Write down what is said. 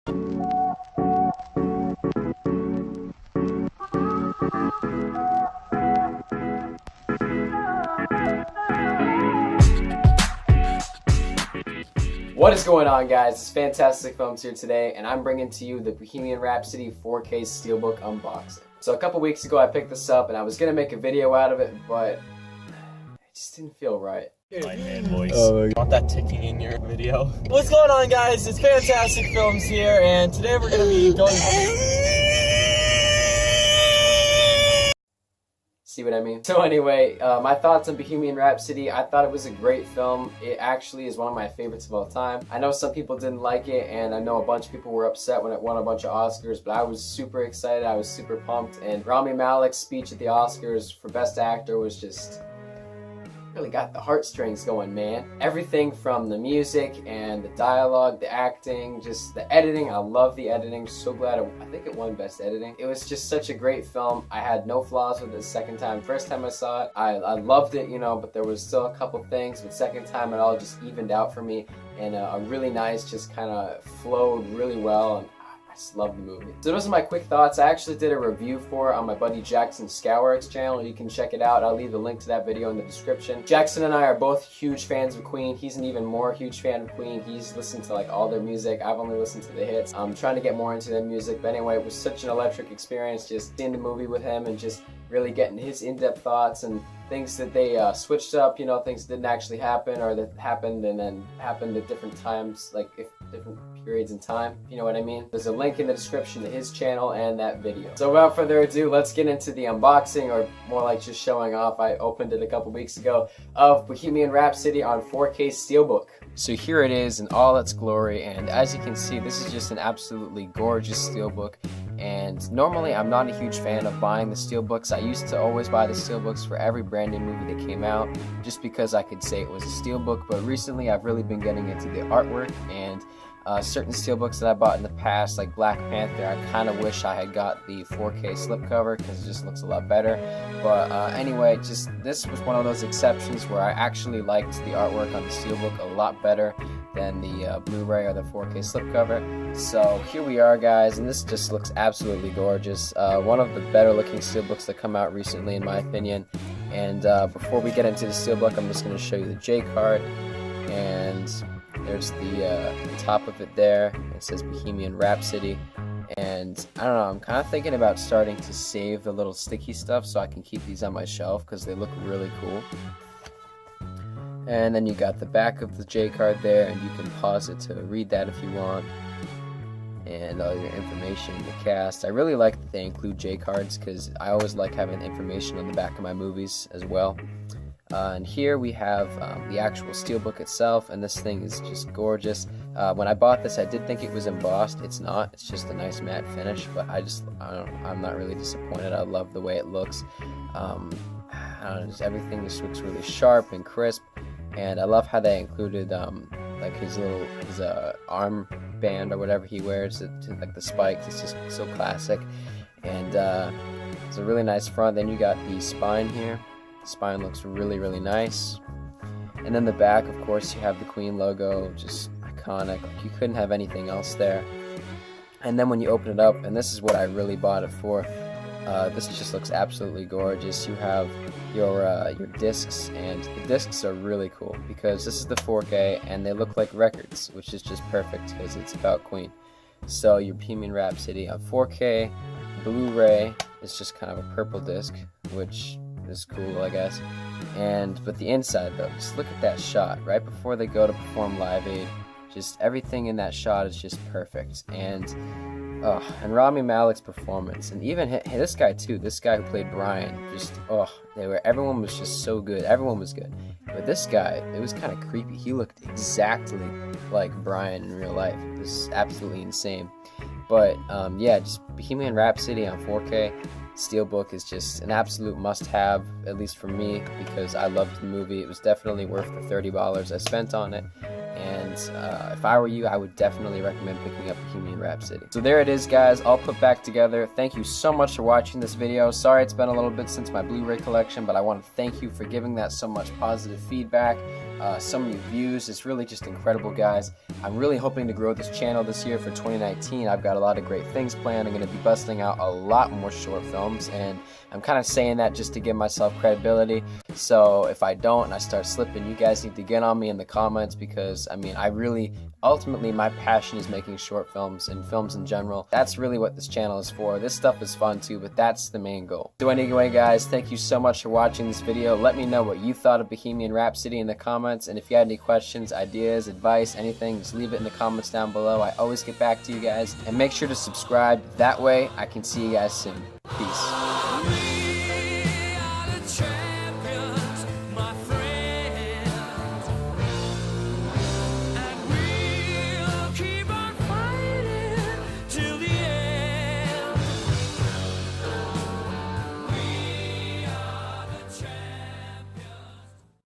What is going on, guys? It's Fantastic Films here today, and I'm bringing to you the Bohemian Rhapsody 4K Steelbook unboxing. So a couple weeks ago I picked this up and I was going to make a video out of it, but it just didn't feel right. My man voice. Oh, want that ticking in your video? What's going on, guys? It's Fantastic Films here, and today we're going to be going... See what I mean? So anyway, my thoughts on Bohemian Rhapsody. I thought it was a great film. It actually is one of my favorites of all time. I know some people didn't like it, and I know a bunch of people were upset when it won a bunch of Oscars, but I was super excited. I was super pumped, and Rami Malek's speech at the Oscars for Best Actor was just... really got the heartstrings going, man. Everything from the music and the dialogue, the acting, just the editing. I love the editing. So glad I think it won Best Editing. It was just such a great film. I had no flaws with it the second time. First time I saw it, I loved it, you know, but there was still a couple things. But second time it all just evened out for me, and a really nice, just kind of flowed really well. And I just love the movie. So those are my quick thoughts. I actually did a review for it on my buddy Jackson's Scourx channel. You can check it out. I'll leave the link to that video in the description. Jackson and I are both huge fans of Queen. He's an even more huge fan of Queen. He's listened to like all their music. I've only listened to the hits. I'm trying to get more into their music. But anyway, it was such an electric experience just seeing the movie with him and just really getting his in-depth thoughts and things that they switched up, you know, things that didn't actually happen or that happened and then happened at different times, like if different periods in time, you know what I mean? There's a link in the description to his channel and that video. So without further ado, let's get into the unboxing, or more like just showing off. I opened it a couple weeks ago, of Bohemian Rhapsody on 4K Steelbook. So here it is in all its glory, and as you can see, this is just an absolutely gorgeous steelbook. And normally I'm not a huge fan of buying the steelbooks. I used to always buy the steelbooks for every brand new movie that came out, just because I could say it was a steelbook. But recently I've really been getting into the artwork, and certain steelbooks that I bought in the past, like Black Panther, I kind of wish I had got the 4K slipcover because it just looks a lot better. But anyway, just this was one of those exceptions where I actually liked the artwork on the steelbook a lot better than the Blu-ray or the 4K slipcover. So here we are, guys, and this just looks absolutely gorgeous. One of the better looking steelbooks that come out recently, in my opinion. And before we get into the steelbook, I'm just going to show you the J card, and there's the top of it there. It says Bohemian Rhapsody, and I don't know, I'm kind of thinking about starting to save the little sticky stuff so I can keep these on my shelf because they look really cool. And then you got the back of the J card there, and you can pause it to read that if you want, and all your information, the cast. I really like that they include J cards because I always like having information on the back of my movies as well. And here we have the actual steelbook itself, and this thing is just gorgeous. When I bought this, I did think it was embossed. It's not. It's just a nice matte finish, but I don't know, I'm not really disappointed. I love the way it looks. I don't know, just everything just looks really sharp and crisp, and I love how they included like his arm band or whatever he wears, like the spikes. It's just so classic, and it's a really nice front. Then you got the spine here. The spine looks really, really nice. And then the back, of course, you have the Queen logo, just iconic. Like, you couldn't have anything else there. And then when you open it up, and this is what I really bought it for, this just looks absolutely gorgeous. You have your discs, and the discs are really cool because this is the 4K, and they look like records, which is just perfect because it's about Queen. So your Bohemian Rhapsody on 4K, Blu-ray is just kind of a purple disc, which is cool, I guess. But the inside, though, just look at that shot right before they go to perform Live Aid. Just everything in that shot is just perfect. And Rami Malek's performance, and even this guy too, this guy who played Brian, just everyone was just so good. Everyone was good, but this guy, it was kind of creepy. He looked exactly like Brian in real life. It was absolutely insane. But yeah, just Bohemian Rhapsody on 4K Steelbook is just an absolute must-have, at least for me, because I loved the movie. It was definitely worth the $30 I spent on it. And if I were you, I would definitely recommend picking up Bohemian Rhapsody. So there it is, guys, all put back together. Thank you so much for watching this video. Sorry it's been a little bit since my Blu-ray collection, but I want to thank you for giving that so much positive feedback. so many views. It's really just incredible, guys. I'm really hoping to grow this channel this year for 2019. I've got a lot of great things planned. I'm going to be busting out a lot more short films, and I'm kind of saying that just to give myself credibility. So if I don't and I start slipping, you guys need to get on me in the comments, because I mean, ultimately my passion is making short films and films in general. That's really what this channel is for. This stuff is fun too, but that's the main goal. So anyway, guys, thank you so much for watching this video. Let me know what you thought of Bohemian Rhapsody in the comments, and if you had any questions, ideas, advice, anything, just leave it in the comments down below. I always get back to you guys, and make sure to subscribe. That way I can see you guys soon. Peace.